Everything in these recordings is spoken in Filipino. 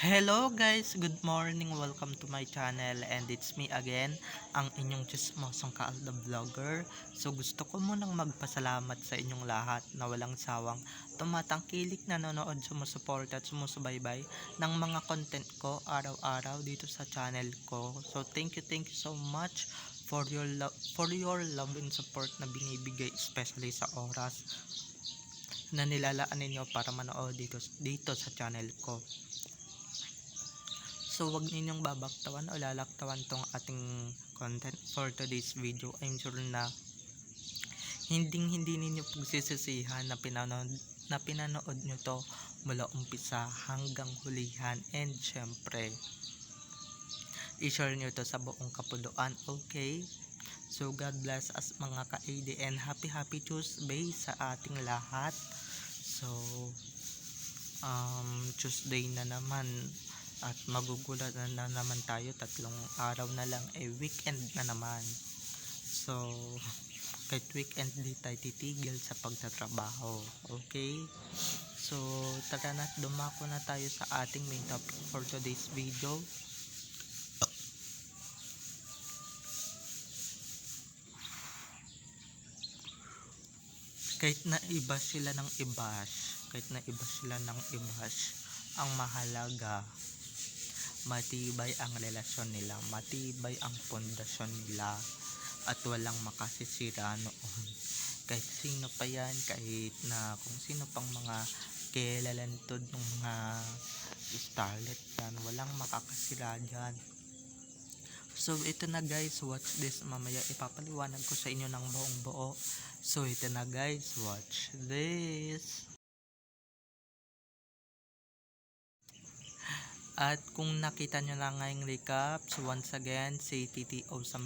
Hello guys, good morning, welcome to my channel and it's me again, ang inyong chismosong kaalda vlogger. So gusto ko munang magpasalamat sa inyong lahat na walang sawang tumatangkilik, nanonood, sumusuporta at sumusubaybay ng mga content ko araw-araw dito sa channel ko. So thank you so much for your love and support na binibigay, especially sa oras na nilalaan ninyo para manood dito sa channel ko. So wag ninyong babaktawan o lalaktawan tong ating content for today's video. I'm sure na hindi ninyo pagsisisihan na pinanood nyo to mula umpisa hanggang hulihan, and syempre i-share nyo to sa buong kapuluan. Okay, so God bless us mga ka-AD and happy Tuesday sa ating lahat. So Tuesday na naman at magugulat na naman tayo, tatlong araw na lang weekend na naman. So kahit weekend di tayo titigil sa pagtatrabaho. Okay, so tara na, dumako na tayo sa ating main topic for today's video. Kahit na iba sila ng ibash, ang mahalaga matibay ang relasyon nila, matibay ang pundasyon nila, at walang makasisira noon. Kahit sino pa yan, kahit na kung sino pang mga kilalantod ng mga starlet yan, walang makakasira dyan. So ito na guys, watch this. Mamaya ipapaliwanag ko sa inyo ng buong buo. So ito na guys, watch this. At kung nakita nyo lang ngayong recap, so once again, si TTO sa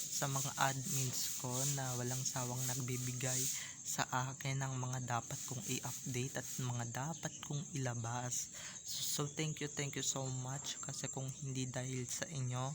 sa mga admins ko na walang sawang nagbibigay sa akin ng mga dapat kong i-update at mga dapat kong ilabas. So thank you so much, kasi kung hindi dahil sa inyo,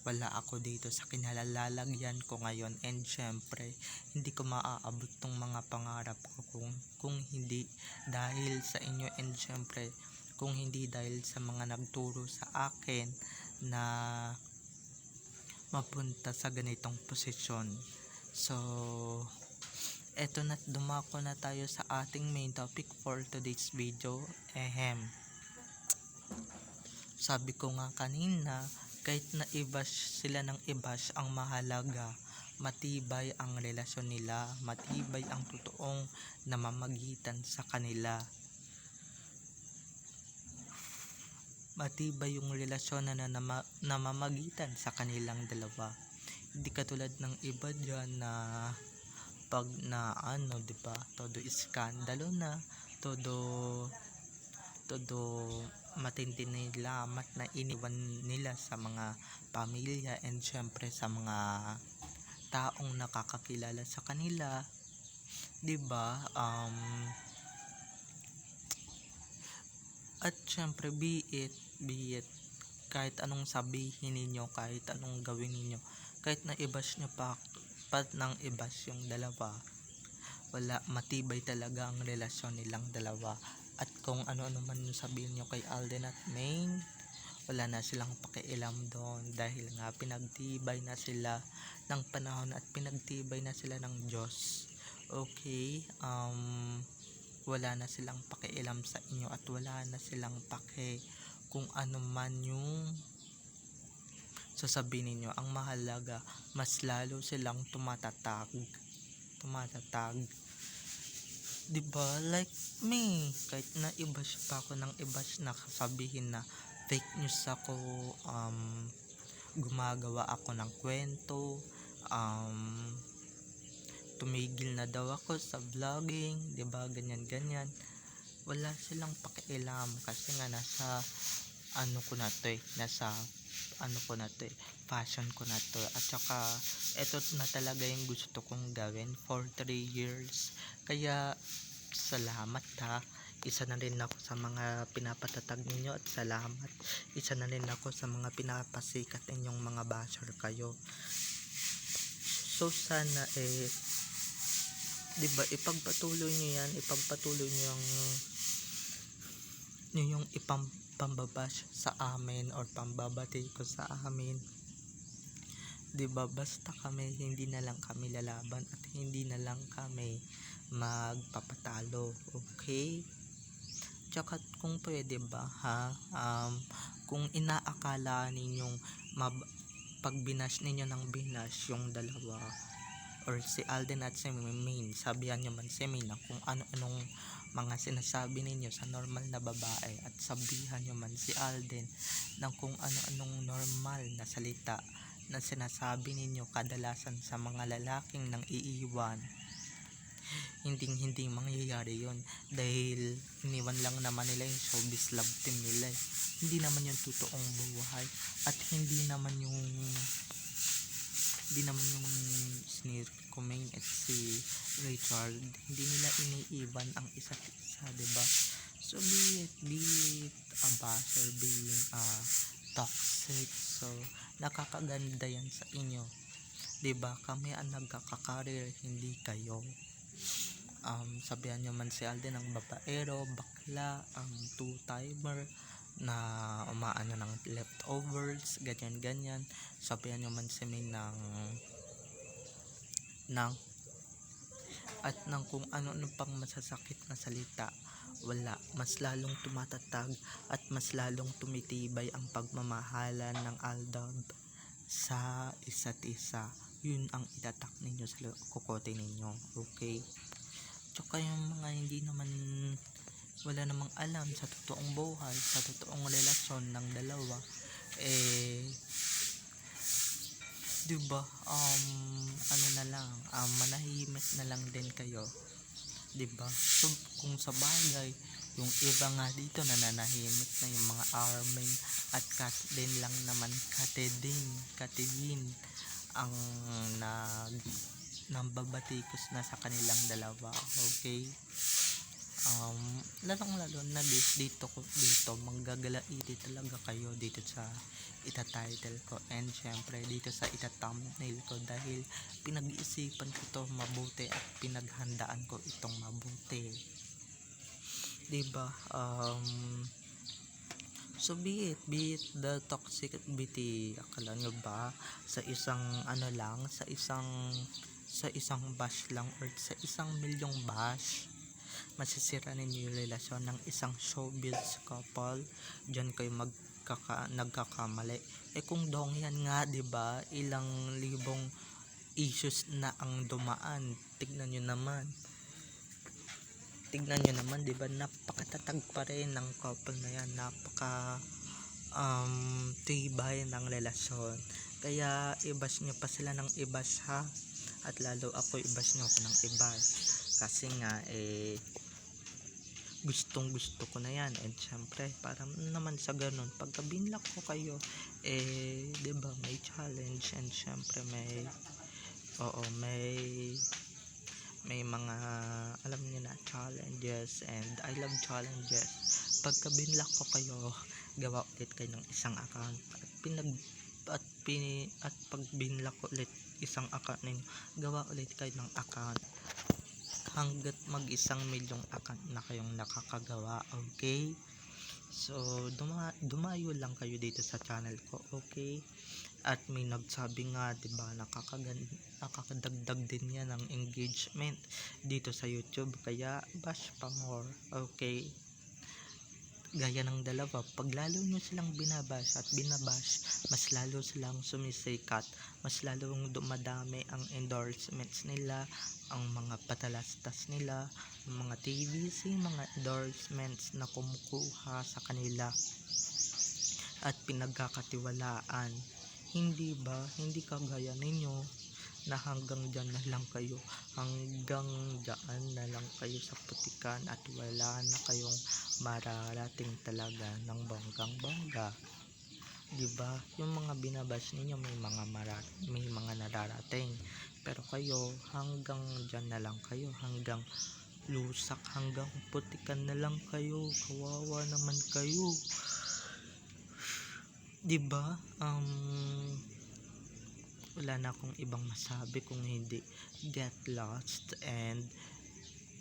wala ako dito sa kinalalagyan ko ngayon, and syempre hindi ko maaabot tong mga pangarap ko kung hindi dahil sa inyo, and syempre kung hindi dahil sa mga nagturo sa akin na mapunta sa ganitong posisyon. So eto na, dumako na tayo sa ating main topic for today's video. Sabi ko nga kanina, kahit na i-bash sila ng i-bash, ang mahalaga matibay ang relasyon nila, matibay ang totoong namamagitan sa kanila, matibay yung relasyon na namamagitan sa kanilang dalawa. Hindi katulad ng iba dyan na pag na diba, todo iskandalo na, todo matindi na lamat na iniwan nila sa mga pamilya, and syempre sa mga taong nakakakilala sa kanila, diba? At syempre be it kahit anong sabihin ninyo, kahit anong gawin ninyo, kahit na i-bash nyo pa ng i-bash yung dalawa, wala, matibay talaga ang relasyon nilang dalawa. At kung ano-ano man yung sabihin nyo kay Alden at Main, wala na silang pakialam doon, dahil nga pinagtibay na sila ng panahon at pinagtibay na sila ng Diyos. Okay, wala na silang pakialam sa inyo at wala na silang pake kung ano man yung sasabihin ninyo. Ang mahalaga, mas lalo silang tumatatag, diba? Like me, kahit na i-bash pa ako ng i-bash, na sabihin na fake news ako, gumagawa ako ng kwento, tumigil na daw ako sa vlogging, diba, ganyan, wala silang pakialam, kasi nga nasa passion ko na to. At saka eto na talaga yung gusto kong gawin for 3 years. Kaya salamat isa na rin ako sa mga pinapatatag ninyo, at salamat, isa na rin ako sa mga pinapasikat ninyong mga basher kayo. So sana 'Di ba, ipagpatuloy niyo yan, ipagpatuloy niyo yung pambabash sa amin or pambabati ko sa amin. 'Di ba, basta kami hindi na lang kami lalaban at hindi na lang kami magpapatalo, okay? Tsaka kung pwede ba ha, kung inaakala ninyong pag binash ninyo ng binash yung dalawa or si Alden at si Maine, sabihan nyo man si Maine na kung ano-anong mga sinasabi ninyo sa normal na babae at sabihan nyo man si Alden ng kung ano-anong normal na salita na sinasabi ninyo kadalasan sa mga lalaking nang iiwan. Hindi mangyayari yon dahil iniwan lang naman nila yung showbiz love team nila eh. Hindi naman yung totoong buhay at hindi naman yung si Kumain at si Richard, hindi nila iniiwan ang isa't isa, diba? So be it a basher being toxic, so nakakaganda yan sa inyo, diba? Kami ang nagkakakarir, hindi kayo. Sabihan nyo man si Alden ang babaero, bakla, two-timer na umaano ng leftovers, ganyan. Sabihan nyo man si May ng at ng kung ano pang masasakit na salita, wala, mas lalong tumatatag at mas lalong tumitibay ang pagmamahalan ng Aldab sa isa't isa. Yun ang itatak ninyo sa kokote ninyo, okay? Tsaka yung mga hindi naman, wala namang alam sa totoong buhay, sa totoong relasyon ng dalawa, diba, ano na lang, manahimik na lang din kayo, diba? So kung sa bagay yung iba nga dito nananahimik na, yung mga Armin at Kat din lang naman, Katedin ang nambabatikos na sa kanilang dalawa, okay? Lalo na dito manggagalaiti talaga kayo dito sa ita-title ko and syempre dito sa ita-thumbnail ko dahil pinag-iisipan ko to mabuti at pinaghandaan ko itong mabuti, diba? So be it the toxicity. Akala nyo ba sa isang sa isang bash lang or sa 1,000,000 bash masisira ninyo yung relasyon ng isang showbiz couple? Diyan kayo nagkakamali. Kung dong yan nga, diba, ilang libong issues na ang dumaan. Tignan nyo naman, diba, napakatatag pa rin ng couple na yan, napaka tibay ng relasyon. Kaya i-bash nyo pa sila ng i-bash ha, at lalo ako i-bash nyo ako ng i-bash kasi nga gustong gusto ko na yan. And syempre para naman sa ganun, pagka binlock ko kayo, diba, may challenge and syempre may mga alam niyo na challenges, and I love challenges. Pagka binlock ko kayo, gawa ulit kayo ng isang account at pag binlock ko ulit isang account ninyo, gawa ulit kayo ng account hanggat mag 1,000,000 account na kayong nakakagawa, okay? So dumayo lang kayo dito sa channel ko, okay? At may nagsabi nga, diba, nakakadagdag din yan ng engagement dito sa YouTube, kaya bash pa more, okay? Gaya ng dalawa, pag lalo nyo silang binabash, mas lalo silang sumisikat, mas lalong dumadami ang endorsements nila, ang mga patalastas nila, ang mga TVC, mga endorsements na kumukuha sa kanila at pinagkakatiwalaan. Hindi ba? Hindi kagaya ninyo na hanggang dyan na lang kayo sa putikan at wala na kayong mararating talaga ng bonggang-bongga, diba? Yung mga binabash ninyo may mga nararating, pero kayo hanggang dyan na lang kayo, hanggang lusak, hanggang putikan na lang kayo. Kawawa naman kayo, diba? wala na akong ibang masabi kung hindi get lost and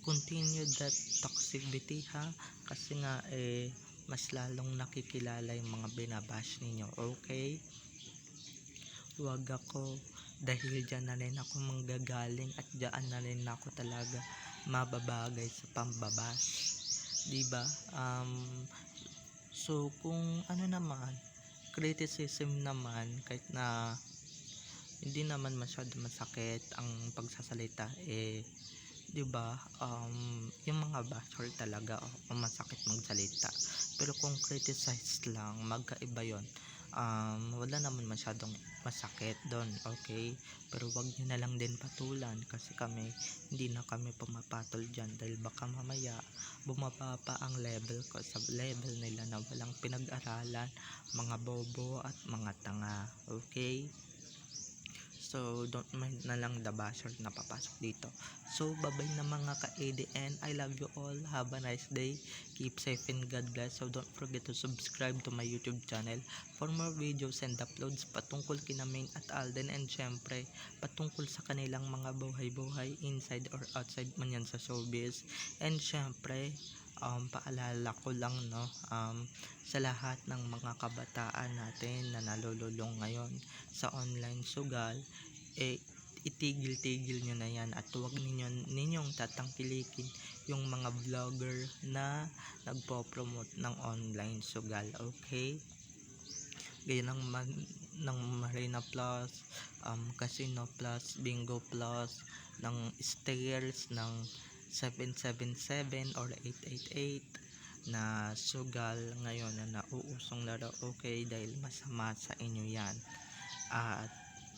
continue that toxicity ha, kasi nga mas lalong nakikilala yung mga binabash ninyo. Okay, wag ako, dahil dyan na rin ako manggagaling at dyan na rin ako talaga mababagay sa pambabash, diba? So kung ano naman, criticism naman, kahit na hindi naman masyado masakit ang pagsasalita, 'di ba? Yung mga basher talaga, masakit magsalita. Pero kung criticize lang, magkaiba 'yon. Wala naman masyadong masakit doon, okay? Pero wag niyo na lang din patulan, kasi kami hindi na kami pumapatol diyan, dahil baka mamaya bumaba pa ang level ko sa level nila na walang pinag-aralan, mga bobo at mga tanga, okay? So don't mind na lang the basher na papasok dito. So bye-bye na mga ka-ADN, I love you all, have a nice day, keep safe and God bless. So don't forget to subscribe to my YouTube channel for more videos and uploads patungkol kina Main at Alden, and syempre patungkol sa kanilang mga buhay-buhay inside or outside man yan sa showbiz. And syempre paalala ko lang, no, sa lahat ng mga kabataan natin na nalululong ngayon sa online sugal, itigil-tigil nyo na yan, at huwag ninyong tatangkilikin yung mga vlogger na nagpo-promote ng online sugal, okay? Gaya ng Marina Plus, Casino Plus, Bingo Plus, ng Stairs, ng 777 or 888 na sugal ngayon na nauusong laro, okay? Dahil masama sa inyo yan, at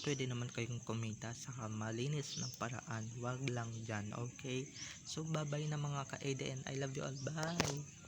pwede naman kayong kumita sa malinis na paraan, wag lang dyan, okay? So bye bye na mga ka-ADN, I love you all, bye.